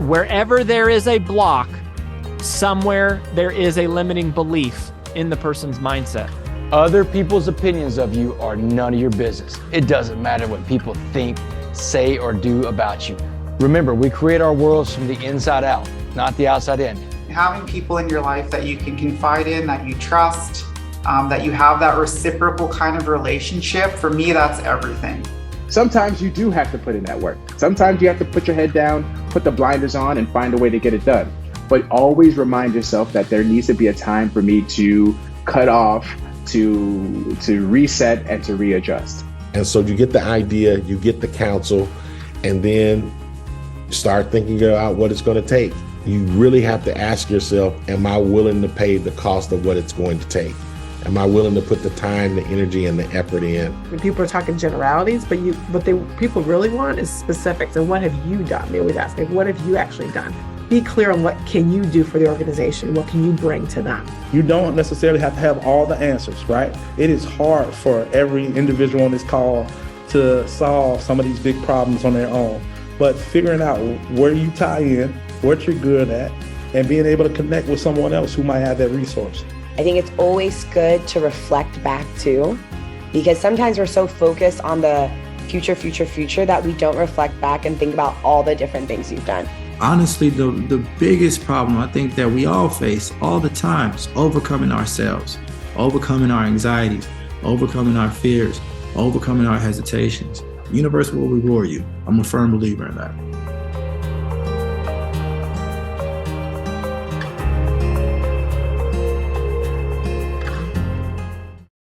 wherever there is a block, somewhere there is a limiting belief in the person's mindset. Other people's opinions of you are none of your business. It doesn't matter what people think, say, or do about you. Remember, we create our worlds from the inside out, not the outside in. Having people in your life that you can confide in, that you trust, that you have that reciprocal kind of relationship, for me, that's everything. Sometimes you do have to put in that work. Sometimes you have to put your head down, put the blinders on, and find a way to get it done. But always remind yourself that there needs to be a time for me to cut off, to reset, and to readjust. And so you get the idea, you get the counsel, and then start thinking about what it's going to take. You really have to ask yourself, am I willing to pay the cost of what it's going to take? Am I willing to put the time, the energy, and the effort in? When people are talking generalities, but people really want is specifics. And what have you done? They always ask me, what have you actually done? Be clear on what can you do for the organization? What can you bring to them? You don't necessarily have to have all the answers, right? It is hard for every individual on this call to solve some of these big problems on their own. But figuring out where you tie in, what you're good at, and being able to connect with someone else who might have that resource. I think it's always good to reflect back too, because sometimes we're so focused on the future that we don't reflect back and think about all the different things you've done. Honestly, the biggest problem I think that we all face all the time is overcoming ourselves, overcoming our anxieties, overcoming our fears, overcoming our hesitations. The universe will reward you. I'm a firm believer in that.